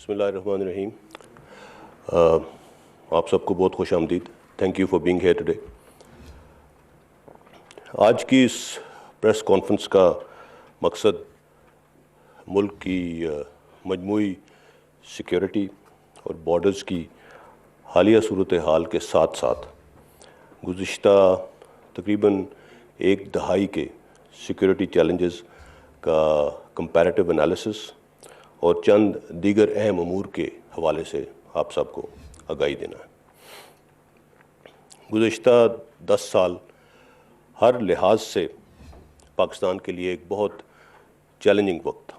بسم اللہ الرحمن الرحیم. آپ سب کو بہت خوش آمدید. Thank you for being here today. آج کی اس پریس کانفرنس کا مقصد ملک کی مجموعی سیکیورٹی اور بارڈرز کی حالیہ صورتحال کے ساتھ ساتھ گزشتہ تقریباً ایک دہائی کے سیکیورٹی چیلنجز کا کمپیریٹیو انالیسس اور چند دیگر اہم امور کے حوالے سے آپ سب کو آگاہی دینا ہے. گزشتہ 10 سال ہر لحاظ سے پاکستان کے لیے ایک بہت چیلنجنگ وقت تھا.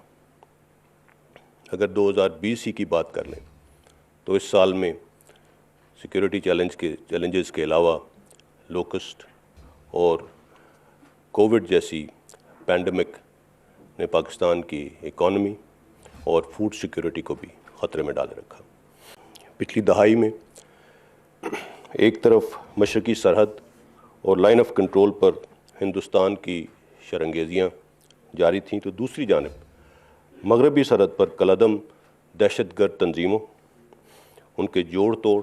اگر 2020 ہی کی بات کر لیں تو اس سال میں سیکیورٹی چیلنجز کے علاوہ لوکسٹ اور کووڈ جیسی پینڈیمک نے پاکستان کی اکانومی اور فوڈ سیکیورٹی کو بھی خطرے میں ڈالے رکھا. پچھلی دہائی میں ایک طرف مشرقی سرحد اور لائن آف کنٹرول پر ہندوستان کی شرنگیزیاں جاری تھیں تو دوسری جانب مغربی سرحد پر کالعدم دہشت گرد تنظیموں، ان کے جوڑ توڑ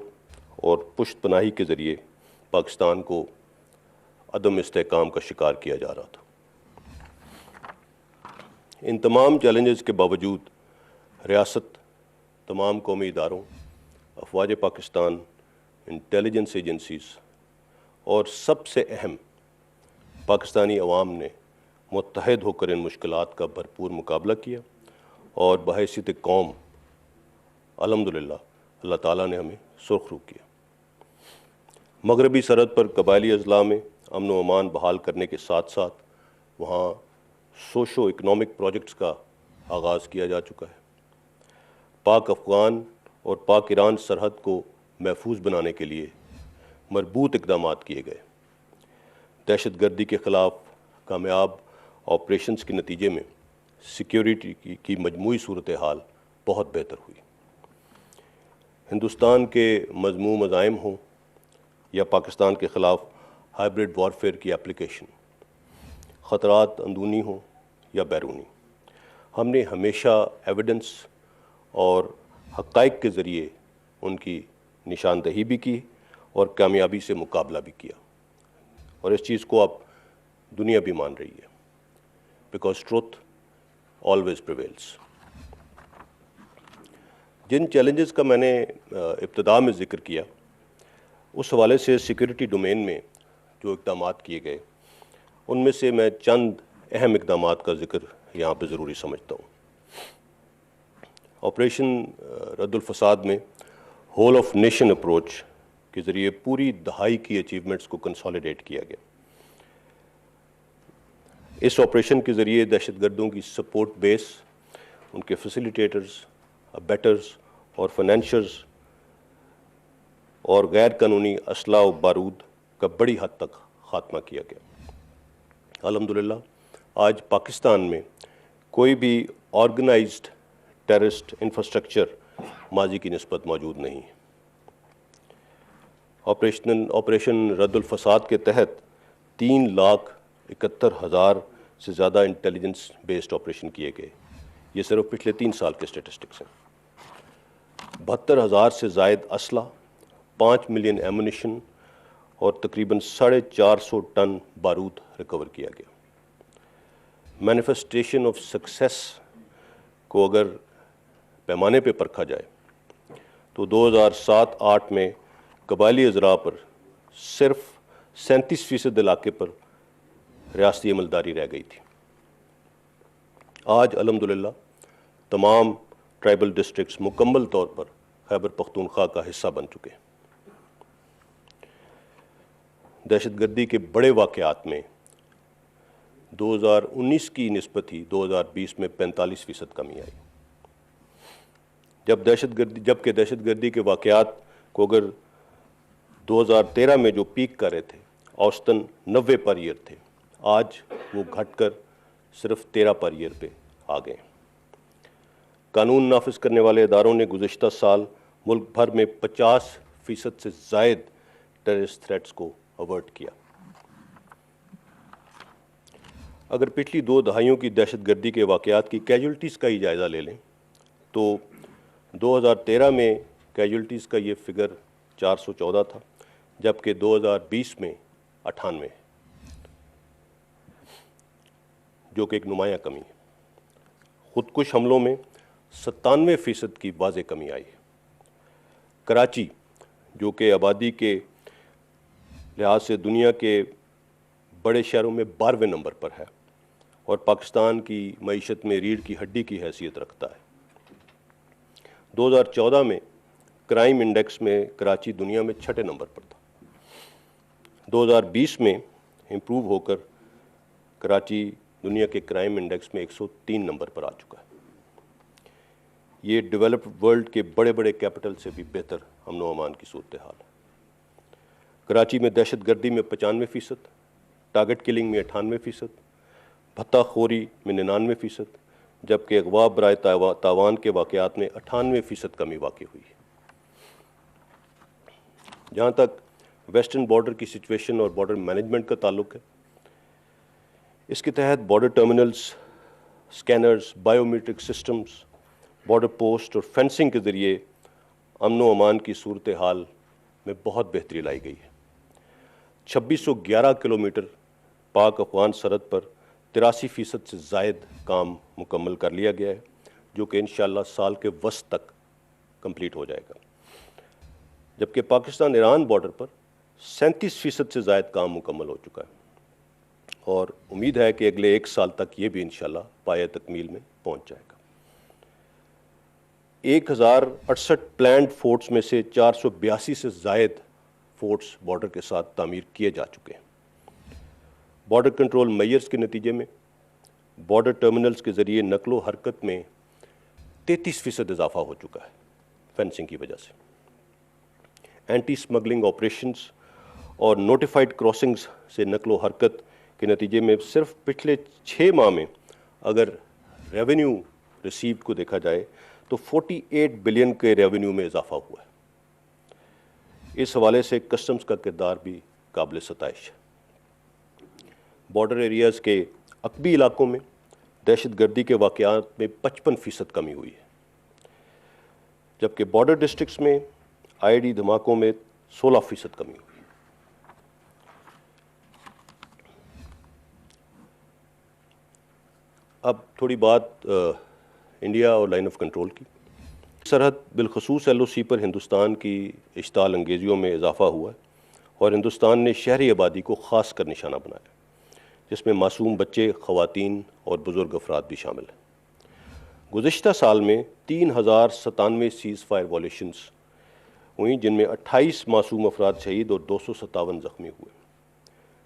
اور پشت پناہی کے ذریعے پاکستان کو عدم استحکام کا شکار کیا جا رہا تھا. ان تمام چیلنجز کے باوجود ریاست تمام قومی اداروں، افواج پاکستان، انٹیلیجنس ایجنسیز اور سب سے اہم پاکستانی عوام نے متحد ہو کر ان مشکلات کا بھرپور مقابلہ کیا اور بحیثیت قوم الحمدللہ اللہ تعالیٰ نے ہمیں سرخرو کیا. مغربی سرحد پر قبائلی اضلاع میں امن و امان بحال کرنے کے ساتھ ساتھ وہاں سوشو اکنامک پروجیکٹس کا آغاز کیا جا چکا ہے. پاک افغان اور پاک ایران سرحد کو محفوظ بنانے کے لیے مربوط اقدامات کیے گئے. دہشت گردی کے خلاف کامیاب آپریشنز کے نتیجے میں سیکیورٹی کی مجموعی صورتحال بہت بہتر ہوئی. ہندوستان کے مذموم عزائم ہوں یا پاکستان کے خلاف ہائبرڈ وارفیئر کی اپلیکیشن، خطرات اندرونی ہوں یا بیرونی، ہم نے ہمیشہ ایویڈنس اور حقائق کے ذریعے ان کی نشاندہی بھی کی اور کامیابی سے مقابلہ بھی کیا. اور اس چیز کو اب دنیا بھی مان رہی ہے، بیکاز ٹروتھ آلویز پریویلز. جن چیلنجز کا میں نے ابتدا میں ذکر کیا اس حوالے سے سیکیورٹی ڈومین میں جو اقدامات کیے گئے ان میں سے میں چند اہم اقدامات کا ذکر یہاں پہ ضروری سمجھتا ہوں. آپریشن رد الفساد میں ہول آف نیشن اپروچ کے ذریعے پوری دہائی کی اچیومنٹس کو کنسالیڈیٹ کیا گیا. اس آپریشن کے ذریعے دہشت گردوں کی سپورٹ بیس، ان کے فیسیلیٹیٹرز، بیٹرز اور فائنینشرز اور غیر قانونی اسلحہ و بارود کا بڑی حد تک خاتمہ کیا گیا. الحمدللہ آج پاکستان میں کوئی بھی آرگنائزڈ ٹیررسٹ انفراسٹرکچر ماضی کی نسبت موجود نہیں ہے. آپریشن رد الفساد کے تحت 3,71,000 سے زیادہ انٹیلیجنس بیسڈ آپریشن کیے گئے. یہ صرف پچھلے 3 سال کے اسٹیٹسٹکس ہیں. 72,000 سے زائد اسلحہ، 5 ملین ایمونیشن اور تقریباً 450 ٹن بارود ریکور کیا گیا. مینیفیسٹیشن آف سکسیس کو اگر پیمانے پہ پرکھا جائے تو 2007-8 میں قبائلی اضلاع پر صرف 37% علاقے پر ریاستی عملداری رہ گئی تھی. آج الحمدللہ تمام ٹرائبل ڈسٹرکٹس مکمل طور پر خیبر پختونخوا کا حصہ بن چکے ہیں. دہشت گردی کے بڑے واقعات میں 2019 کی نسبت ہی 2020 میں 45% کمی آئی. جبکہ دہشت گردی کے واقعات کو اگر 2013 میں جو پیک کر رہے تھے اوسطاً 90 پر ایئر تھے، آج وہ گھٹ کر صرف 13 پر ایئر پہ آ گئے. قانون نافذ کرنے والے اداروں نے گزشتہ سال ملک بھر میں 50% سے زائد ٹیررسٹ تھریٹس کو اوارٹ کیا. اگر پچھلی 2 دہائیوں کی دہشت گردی کے واقعات کی کیجولٹیز کا ہی جائزہ لے لیں تو 2013 میں کیجولٹیز کا یہ فگر 414 تھا، جبکہ 2020 میں 98، جو کہ ایک نمایاں کمی ہے۔ خودکش حملوں میں 97% کی واضح کمی آئی ہے۔ کراچی، جو کہ آبادی کے لحاظ سے دنیا کے بڑے شہروں میں 12ویں نمبر پر ہے اور پاکستان کی معیشت میں ریڑھ کی ہڈی کی حیثیت رکھتا ہے، 2014 میں کرائم انڈیکس میں کراچی دنیا میں 6 نمبر پر تھا۔ 2020 میں امپروو ہو کر کراچی دنیا کے کرائم انڈیکس میں 103 نمبر پر آ چکا ہے۔ یہ ڈیولپڈ ورلڈ کے بڑے بڑے کیپٹل سے بھی بہتر امن و امان کی صورتحال ہے۔ کراچی میں دہشت گردی میں 95%، ٹارگٹ کلنگ میں 98%، بھتہ خوری میں 99%، جبکہ اغوا برائے تاوان کے واقعات میں 98% کمی واقع ہوئی ہے۔ جہاں تک ویسٹرن بارڈر کی سچویشن اور بارڈر مینجمنٹ کا تعلق ہے، اس کے تحت border terminals, scanners, biometric systems, border post اور فینسنگ کے ذریعے امن و امان کی صورتحال میں بہت بہتری لائی گئی ہے۔ 2611 کلومیٹر پاک افغان سرحد پر 83% سے زائد کام مکمل کر لیا گیا ہے، جو کہ انشاءاللہ سال کے وسط تک کمپلیٹ ہو جائے گا، جبکہ پاکستان ایران بارڈر پر 37% سے زائد کام مکمل ہو چکا ہے، اور امید ہے کہ اگلے 1 سال تک یہ بھی انشاءاللہ پایہ تکمیل میں پہنچ جائے گا۔ 1068 پلانڈ فورٹس میں سے 482 سے زائد فورٹس بارڈر کے ساتھ تعمیر کیے جا چکے ہیں۔ بارڈر کنٹرول میئرز کے نتیجے میں بارڈر ٹرمینلز کے ذریعے نقل و حرکت میں 33% اضافہ ہو چکا ہے فینسنگ کی وجہ سے۔ اینٹی سمگلنگ آپریشنز اور نوٹیفائڈ کراسنگز سے نقل و حرکت کے نتیجے میں صرف پچھلے 6 ماہ میں اگر ریونیو ریسیو کو دیکھا جائے تو 48 بلین کے ریونیو میں اضافہ ہوا ہے۔ اس حوالے سے کسٹمز کا کردار بھی قابل ستائش ہے۔ بارڈر ایریاز کے عقبی علاقوں میں دہشت گردی کے واقعات میں 55% کمی ہوئی ہے، جبکہ بارڈر ڈسٹرکٹس میں آئی ڈی دھماکوں میں 16% کمی ہوئی۔ اب تھوڑی بات انڈیا اور لائن آف کنٹرول کی۔ سرحد بالخصوص ایل او سی پر ہندوستان کی اشتعال انگیزیوں میں اضافہ ہوا ہے اور ہندوستان نے شہری آبادی کو خاص کر نشانہ بنایا، جس میں معصوم بچے، خواتین اور بزرگ افراد بھی شامل ہیں۔ گزشتہ سال میں 3097 سیز فائر وائلیشنز ہوئیں، جن میں 28 معصوم افراد شہید اور 257 زخمی ہوئے۔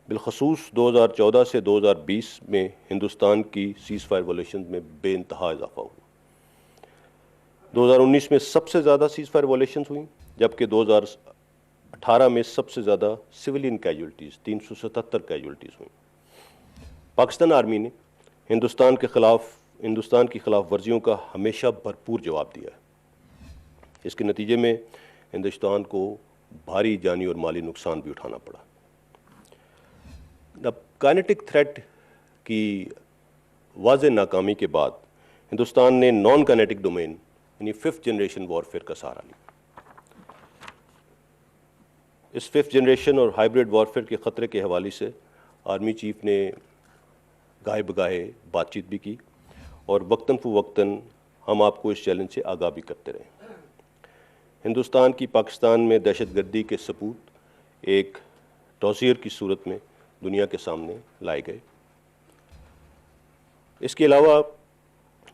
بالخصوص 2014 سے 2020 میں ہندوستان کی سیز فائر وائلیشنز میں بے انتہا اضافہ ہوا۔ 2019 میں سب سے زیادہ سیز فائر وائلیشنز ہوئیں، جبکہ 2018 میں سب سے زیادہ سویلین کیجولٹیز 377 کیجولٹیز ہوئیں۔ پاکستان آرمی نے ہندوستان کی خلاف ورزیوں کا ہمیشہ بھرپور جواب دیا ہے۔ اس کے نتیجے میں ہندوستان کو بھاری جانی اور مالی نقصان بھی اٹھانا پڑا۔ اب کائنیٹک تھریٹ کی واضح ناکامی کے بعد ہندوستان نے نان کائنیٹک ڈومین یعنی 5th جنریشن وارفیئر کا سہارا لیا۔ اس 5th جنریشن اور ہائبرڈ وارفیئر کے خطرے کے حوالے سے آرمی چیف نے گاہے بگاہے بات چیت بھی کی اور وقتاً فوقتاً ہم آپ کو اس چیلنج سے آگاہ بھی کرتے رہے۔ ہندوستان کی پاکستان میں دہشت گردی کے ثبوت ایک ڈوزیر کی صورت میں دنیا کے سامنے لائے گئے۔ اس کے علاوہ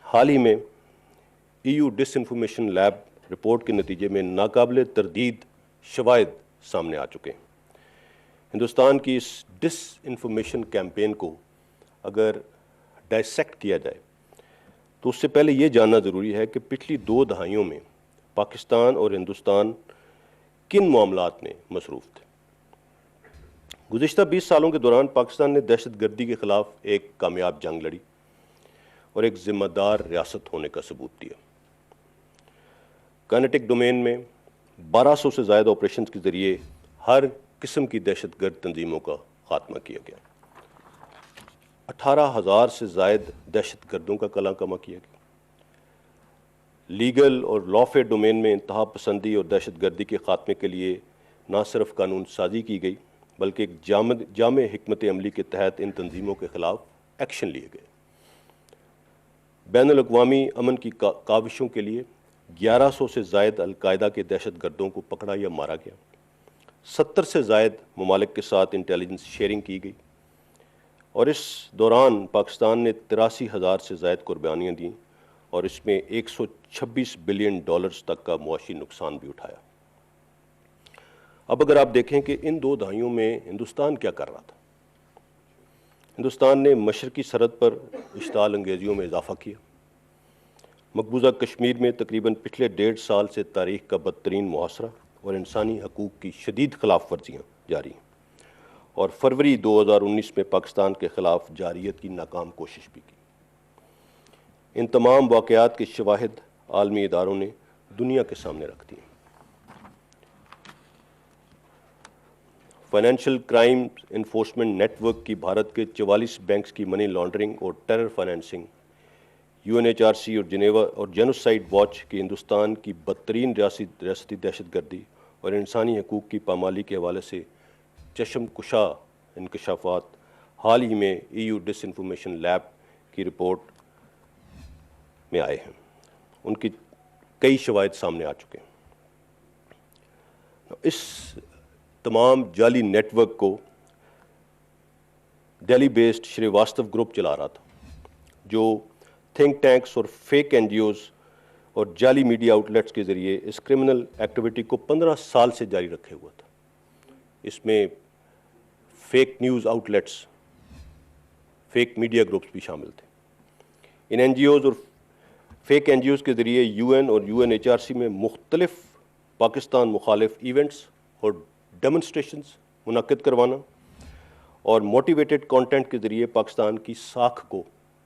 حال ہی میں EU ڈس انفارمیشن لیب رپورٹ کے نتیجے میں ناقابل تردید شواہد سامنے آ چکے ہیں۔ ہندوستان کی اس ڈس انفارمیشن کیمپین کو اگر ڈائسیکٹ کیا جائے تو اس سے پہلے یہ جاننا ضروری ہے کہ پچھلی 2 دہائیوں میں پاکستان اور ہندوستان کن معاملات میں مصروف تھے۔ گزشتہ 20 سالوں کے دوران پاکستان نے دہشت گردی کے خلاف ایک کامیاب جنگ لڑی اور ایک ذمہ دار ریاست ہونے کا ثبوت دیا۔ کائنیٹک ڈومین میں 1200 سے زائد آپریشنز کے ذریعے ہر قسم کی دہشت گرد تنظیموں کا خاتمہ کیا گیا۔ 18,000 سے زائد دہشت گردوں کا کلاں کما کیا گیا۔ لیگل اور لافے ڈومین میں انتہا پسندی اور دہشت گردی کے خاتمے کے لیے نہ صرف قانون سازی کی گئی بلکہ ایک جامع حکمت عملی کے تحت ان تنظیموں کے خلاف ایکشن لیے گئے۔ بین الاقوامی امن کی کاوشوں کے لیے 1100 سے زائد القاعدہ کے دہشت گردوں کو پکڑا یا مارا گیا، 70 سے زائد ممالک کے ساتھ انٹیلیجنس شیئرنگ کی گئی، اور اس دوران پاکستان نے 83,000 سے زائد قربانیاں دیں اور اس میں $126 بلین تک کا معاشی نقصان بھی اٹھایا۔ اب اگر آپ دیکھیں کہ ان 2 دہائیوں میں ہندوستان کیا کر رہا تھا، ہندوستان نے مشرقی سرحد پر اشتعال انگیزیوں میں اضافہ کیا، مقبوضہ کشمیر میں تقریباً پچھلے 1.5 سال سے تاریخ کا بدترین محاصرہ اور انسانی حقوق کی شدید خلاف ورزیاں جاری ہیں، اور فروری 2019 میں پاکستان کے خلاف جارحیت کی ناکام کوشش بھی کی۔ ان تمام واقعات کے شواہد عالمی اداروں نے دنیا کے سامنے رکھ دیے۔ Financial crime enforcement network کی بھارت کے 44 بینکس کی منی لانڈرنگ اور ٹیرر فائنینسنگ، UNHRC اور جنیوا اور جینوسائیڈ واچ کی ہندوستان کی بدترین ریاستی دہشت گردی اور انسانی حقوق کی پامالی کے حوالے سے چشم کشا انکشافات حال ہی میں EU ڈس انفارمیشن لیب کی رپورٹ میں آئے ہیں۔ ان کی کئی شواہد سامنے آ چکے ہیں۔ اس تمام جعلی نیٹ ورک کو دہلی بیسڈ شری واستو گروپ چلا رہا تھا، جو تھنک ٹینکس اور فیک NGOs اور جعلی میڈیا آؤٹلیٹس کے ذریعے اس کرمنل ایکٹیویٹی کو 15 سال سے جاری رکھے ہوا تھا۔ اس میں fake news outlets, fake media groups بھی شامل تھے۔ ان NGOs اور فیک NGOs کے ذریعے UN اور UNHRC میں مختلف پاکستان مخالف ایونٹس اور ڈیمونسٹریشنز منعقد کروانا اور موٹیویٹڈ کانٹینٹ کے ذریعے پاکستان کی ساکھ کو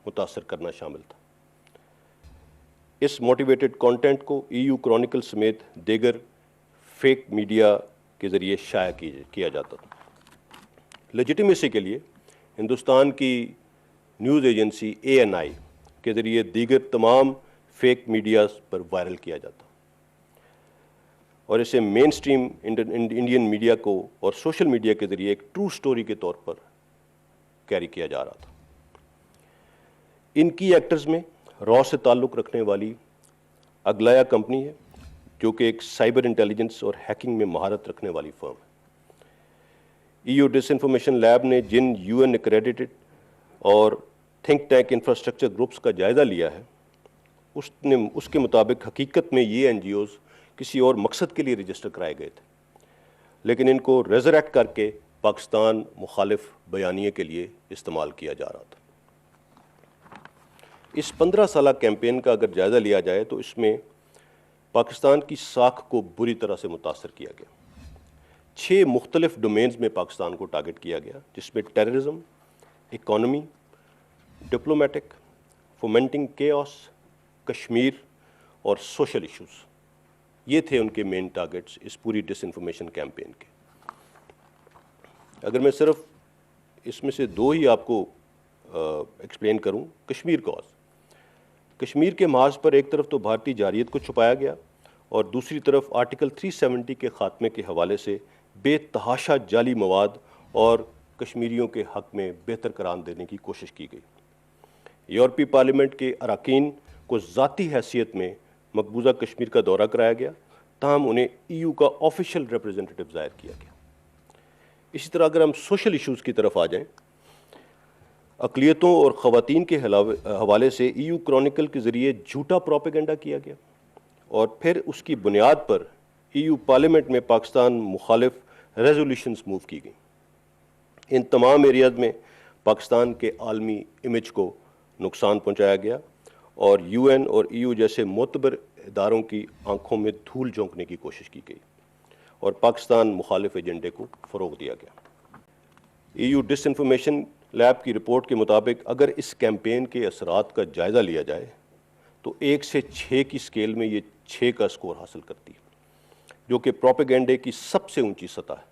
متاثر کرنا شامل تھا۔ اس موٹیویٹڈ کانٹینٹ کو EU کرونیکل سمیت دیگر فیک میڈیا کے ذریعے شائع کیا جاتا تھا۔ لیجیٹیمیسی کے لیے ہندوستان کی نیوز ایجنسی ANI کے ذریعے دیگر تمام فیک میڈیاز پر وائرل کیا جاتا اور اسے مین اسٹریم انڈین میڈیا کو اور سوشل میڈیا کے ذریعے ایک ٹرو سٹوری کے طور پر کیری کیا جا رہا تھا۔ ان کی ایکٹرز میں را سے تعلق رکھنے والی اگلایا کمپنی ہے، جو کہ ایک سائبر انٹیلیجنس اور ہیکنگ میں مہارت رکھنے والی فرم ہے۔ EU ڈس انفارمیشن لیب نے جن UN ایکریڈیٹڈ اور تھنک ٹینک انفراسٹرکچر گروپس کا جائزہ لیا ہے، اس کے مطابق حقیقت میں یہ NGOs کسی اور مقصد کے لیے رجسٹر کرائے گئے تھے، لیکن ان کو ریزریکٹ کر کے پاکستان مخالف بیانیے کے لیے استعمال کیا جا رہا تھا۔ اس 15 سالہ کیمپین کا اگر جائزہ لیا جائے تو اس میں پاکستان کی ساکھ کو بری طرح سے متاثر کیا گیا۔ 6 مختلف ڈومینز میں پاکستان کو ٹارگٹ کیا گیا، جس میں terrorism, economy, diplomatic, fomenting chaos, Kashmir اور سوشل ایشوز۔ یہ تھے ان کے مین ٹارگٹس اس پوری ڈس انفارمیشن کیمپین کے۔ اگر میں صرف اس میں سے 2 ہی آپ کو ایکسپلین کروں، کشمیر کے محاذ پر ایک طرف تو بھارتی جارحیت کو چھپایا گیا اور دوسری طرف آرٹیکل 370 کے خاتمے کے حوالے سے بے تحاشا جعلی مواد اور کشمیریوں کے حق میں بہتر قرار دینے کی کوشش کی گئی۔ یورپی پارلیمنٹ کے اراکین کو ذاتی حیثیت میں مقبوضہ کشمیر کا دورہ کرایا گیا، تاہم انہیں EU کا آفیشیل ریپریزنٹیٹو ظاہر کیا گیا۔ اسی طرح اگر ہم سوشل ایشوز کی طرف آ جائیں، اقلیتوں اور خواتین کے حوالے سے EU کرونیکل کے ذریعے جھوٹا پروپیگنڈا کیا گیا اور پھر اس کی بنیاد پر EU پارلیمنٹ میں پاکستان مخالف ریزولوشنز موو کی گئیں۔ ان تمام ایریاز میں پاکستان کے عالمی امیج کو نقصان پہنچایا گیا اور UN اور EU جیسے معتبر اداروں کی آنکھوں میں دھول جھونکنے کی کوشش کی گئی اور پاکستان مخالف ایجنڈے کو فروغ دیا گیا۔ EU ڈس انفارمیشن لیب کی رپورٹ کے مطابق اگر اس کیمپین کے اثرات کا جائزہ لیا جائے تو 1 سے 6 کی سکیل میں یہ 6 کا سکور حاصل کرتی ہے، جو کہ پروپیگنڈے کی سب سے اونچی سطح ہے،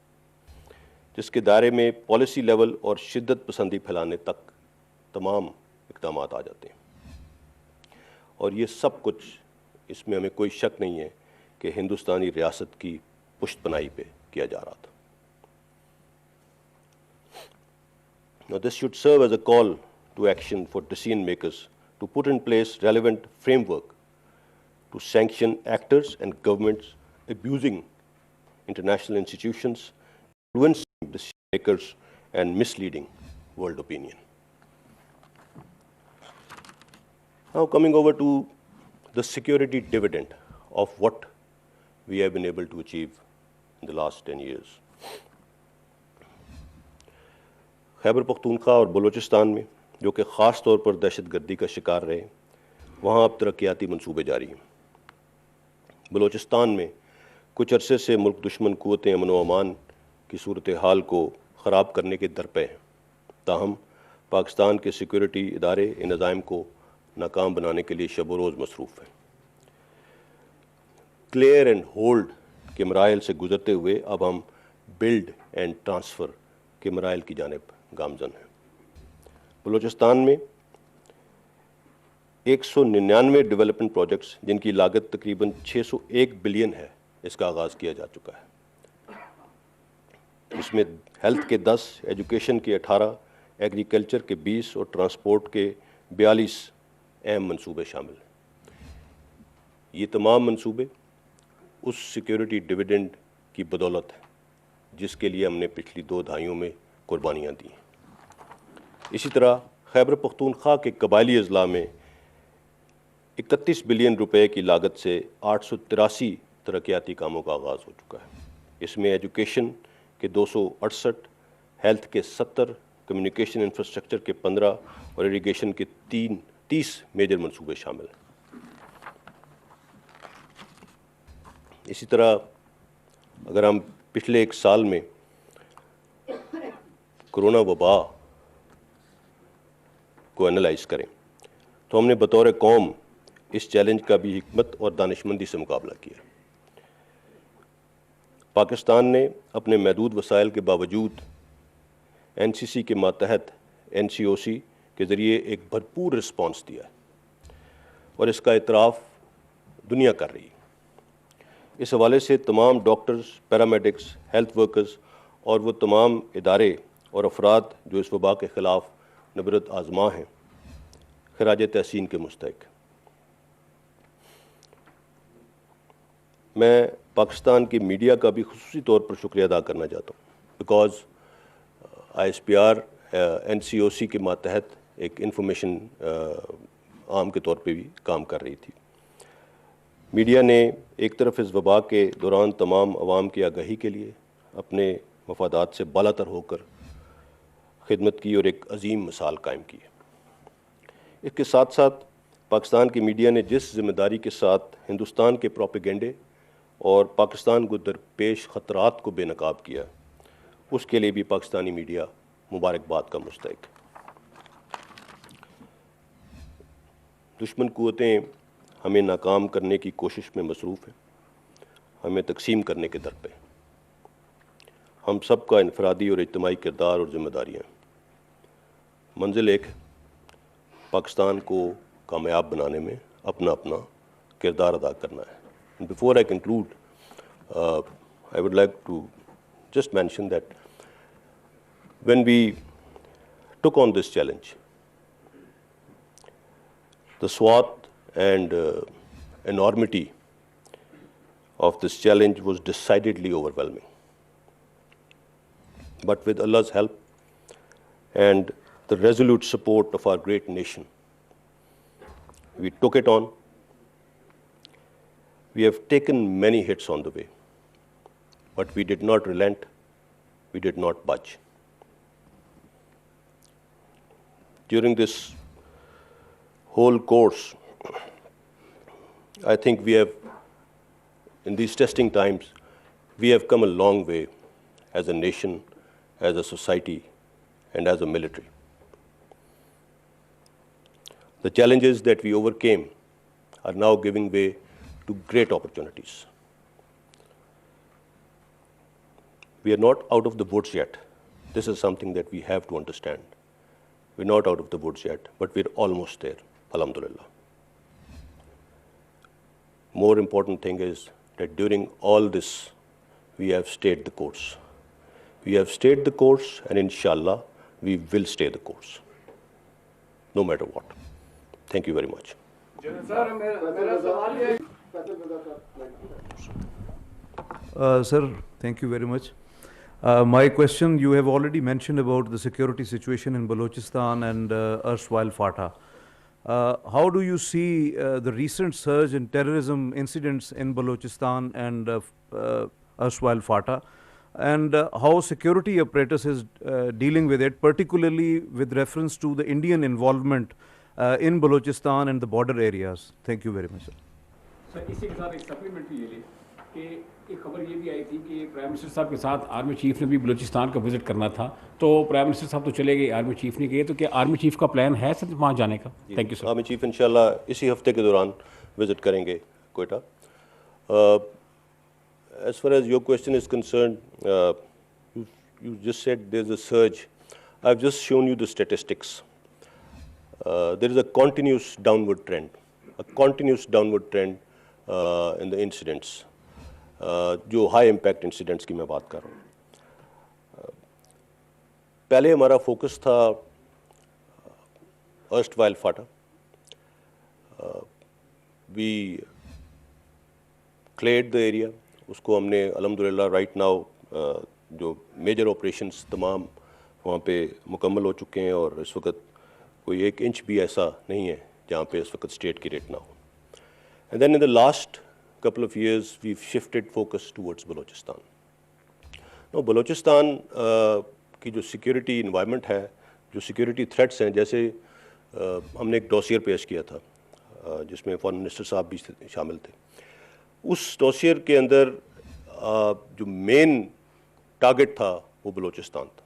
جس کے دائرے میں پالیسی لیول اور شدت پسندی پھیلانے تک تمام اقدامات آ جاتے ہیں۔ اور یہ سب کچھ اس میں ہمیں کوئی شک نہیں ہے کہ ہندوستانی ریاست کی پشت پناہی پہ کیا جا رہا تھا. Now this should serve as a call to action for decision makers to put in place relevant framework to sanction actors and governments abusing international institutions, influencing decision makers, and misleading world opinion. Now coming over to the security dividend of what we have been able to achieve in the last 10 years. Khyber Pakhtunkhwa اور بلوچستان میں جو کہ خاص طور پر دہشت گردی کا شکار رہے، وہاں اب ترقیاتی منصوبے جاری ہیں. بلوچستان میں کچھ عرصے سے ملک دشمن قوتیں امن و امان کی صورتحال کو خراب کرنے کے درپے ہیں، تاہم پاکستان کے سیکورٹی ادارے ان عزائم کو ناکام بنانے کے لیے شب و روز مصروف ہیں. کلیئر اینڈ ہولڈ کے مراحل سے گزرتے ہوئے اب ہم بلڈ اینڈ ٹرانسفر کے مراحل کی جانب گامزن ہیں. بلوچستان میں 199 ڈیولپمنٹ پروجیکٹس جن کی لاگت تقریباً 601 بلین ہے، اس کا آغاز کیا جا چکا ہے. اس میں ہیلتھ کے 10، ایجوکیشن کے 18، ایگریکلچر کے 20 اور ٹرانسپورٹ کے 42 اہم منصوبے شامل ہیں. یہ تمام منصوبے اس سیکیورٹی ڈویڈنڈ کی بدولت ہے جس کے لیے ہم نے پچھلی 2 دہائیوں میں قربانیاں دی ہیں. اسی طرح خیبر پختونخوا کے قبائلی اضلاع میں 31 بلین روپے کی لاگت سے 883 ترقیاتی کاموں کا آغاز ہو چکا ہے. اس میں ایجوکیشن کے 268، ہیلتھ کے 70، کمیونیکیشن انفراسٹرکچر کے 15 اور اریگیشن کے 30 میجر منصوبے شامل ہیں. اسی طرح اگر ہم پچھلے 1 سال میں کرونا وبا کو انالائز کریں تو ہم نے بطور قوم اس چیلنج کا بھی حکمت اور دانشمندی سے مقابلہ کیا. پاکستان نے اپنے محدود وسائل کے باوجود NCC کے ماتحت NCOC کے ذریعے ایک بھرپور رسپانس دیا ہے اور اس کا اعتراف دنیا کر رہی ہے. اس حوالے سے تمام ڈاکٹرز، پیرامیڈکس، ہیلتھ ورکرز اور وہ تمام ادارے اور افراد جو اس وبا کے خلاف نبرد آزما ہیں، خراج تحسین کے مستحق. میں پاکستان کی میڈیا کا بھی خصوصی طور پر شکریہ ادا کرنا چاہتا ہوں، بیکاز ISPR NCOC کے ماتحت ایک انفارمیشن عام کے طور پہ بھی کام کر رہی تھی. میڈیا نے ایک طرف اس وبا کے دوران تمام عوام کی آگاہی کے لیے اپنے مفادات سے بالا تر ہو کر خدمت کی اور ایک عظیم مثال قائم کی. اس کے ساتھ ساتھ پاکستان کی میڈیا نے جس ذمہ داری کے ساتھ ہندوستان کے پروپیگنڈے اور پاکستان کو درپیش خطرات کو بے نقاب کیا، اس کے لیے بھی پاکستانی میڈیا مبارکباد کا مستحق. دشمن قوتیں ہمیں ناکام کرنے کی کوشش میں مصروف ہیں، ہمیں تقسیم کرنے کے در پہ. ہم سب کا انفرادی اور اجتماعی کردار اور ذمہ داریاں. منزل ایک ہے، پاکستان کو کامیاب بنانے میں اپنا کردار ادا کرنا ہے. Before I conclude, I would like to just mention that when we took on this challenge, the SWAT and enormity of this challenge was decidedly overwhelming. But with Allah's help and the resolute support of our great nation, we took it on. We have taken many hits on the way, but we did not relent, we did not budge. During this whole course, I think we have, in these testing times, we have come a long way as a nation, as a society, and as a military. The challenges that we overcame are now giving way to great opportunities. We are not out of the woods yet. This is something that we have to understand. We're not out of the woods yet, but we're almost there, alhamdulillah. more important thing is that during all this, we have stayed the course. We have stayed the course, and inshallah, we will stay the course, no matter what. Thank you very much. Sir, thank you very much. My question, you have already mentioned about the security situation in Balochistan and erstwhile FATA. How do you see the recent surge in terrorism incidents in Balochistan and erstwhile FATA, and how security apparatus is dealing with it, particularly with reference to the Indian involvement in Balochistan and the border areas? Thank you very much, sir. سر اسی کے ساتھ ایک supplementary یہ لے کہ ایک خبر یہ بھی آئی تھی کہ پرائم منسٹر صاحب کے ساتھ آرمی چیف نے بھی بلوچستان کا وزٹ کرنا تھا, تو پرائم منسٹر صاحب تو چلے گئے, آرمی چیف نہیں گئے, تو کیا آرمی چیف کا پلان ہے سر وہاں جانے کا؟ Thank you sir. Army chief انشاءاللہ اسی ہفتے کے دوران وزٹ کریں گے Quetta. As far as your question is concerned, you just said there's a surge. I've just shown you the statistics. There is a continuous downward trend in the incidents, جو high impact incidents کی میں بات کر رہا ہوں. پہلے ہمارا focus تھا erstwhile FATA. We cleared the area. اس کو ہم نے الحمدللہ رائٹ ناؤ جو میجر آپریشنس تمام وہاں پہ مکمل ہو چکے ہیں, اور اس وقت کوئی 1 انچ بھی ایسا نہیں ہے جہاں پہ اس وقت اسٹیٹ کی ریٹ نہ ہو. And then in the last couple of years we've shifted focus towards Balochistan. Now Balochistan کی جو سیکیورٹی انوائرمنٹ ہے, جو سیکیورٹی تھریٹس ہیں, جیسے ہم نے ایک ڈوسیئر پیش کیا تھا جس میں فارن منسٹر صاحب بھی شامل تھے. اس ڈوسیئر کے اندر جو مین ٹارگٹ تھا وہ بلوچستان تھا.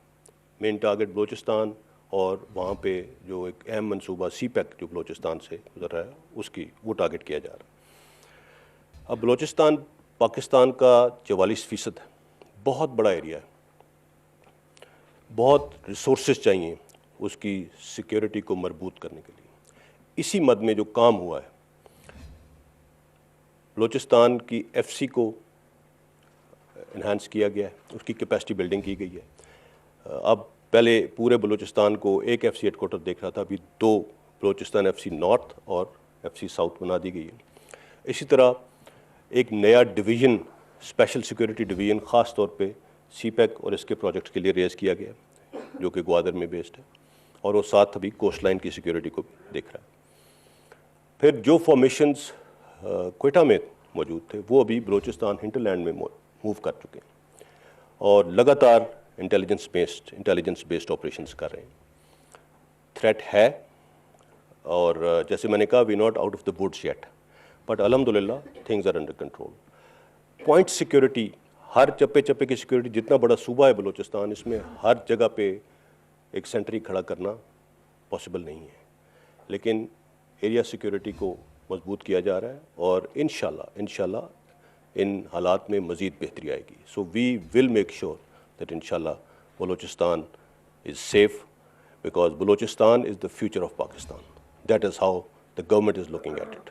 مین ٹارگٹ بلوچستان, اور وہاں پہ جو ایک اہم منصوبہ سی پیک جو بلوچستان سے گزر رہا ہے اس کی وہ ٹارگٹ کیا جا رہا ہے. اب بلوچستان پاکستان کا 44% ہے, بہت بڑا ایریا ہے, بہت ریسورسز چاہیے اس کی سیکیورٹی کو مربوط کرنے کے لیے. اسی مد میں جو کام ہوا ہے, بلوچستان کی ایف سی کو انہانس کیا گیا ہے, اس کی کیپیسٹی بلڈنگ کی گئی ہے. اب پہلے پورے بلوچستان کو ایک ایف سی ہیڈ کوارٹر دیکھ رہا تھا, ابھی 2 بلوچستان ایف سی نارتھ اور ایف سی ساؤتھ بنا دی گئی ہے. اسی طرح ایک نیا ڈویژن, اسپیشل سیکیورٹی ڈویژن خاص طور پہ سی پیک اور اس کے پروجیکٹس کے لیے ریز کیا گیا ہے, جو کہ گوادر میں بیسڈ ہے, اور وہ ساتھ ابھی کوسٹ لائن کی سیکیورٹی کو بھی دیکھ رہا ہے. پھر جو فارمیشنز کوئٹہ میں موجود تھے وہ ابھی بلوچستان ہنٹرلینڈ میں موو کر چکے ہیں, اور لگاتار انٹیلیجنس بیسڈ آپریشنز کر رہے ہیں. تھریٹ ہے, اور جیسے میں نے کہا we not out of the woods yet, but الحمدللہ things are under control. Point security, ہر چپے چپے کی سیکیورٹی, جتنا بڑا صوبہ ہے بلوچستان, اس میں ہر جگہ پہ ایک سینٹری کھڑا کرنا پاسبل نہیں ہے, لیکن ایریا سیکیورٹی کو مضبوط کیا جا رہا ہے, اور انشاءاللہ ان حالات میں مزید بہتری آئے گی. So we will make sure that انشاءاللہ Balochistan is safe, because Balochistan is the future of Pakistan. That is how the government is looking at it.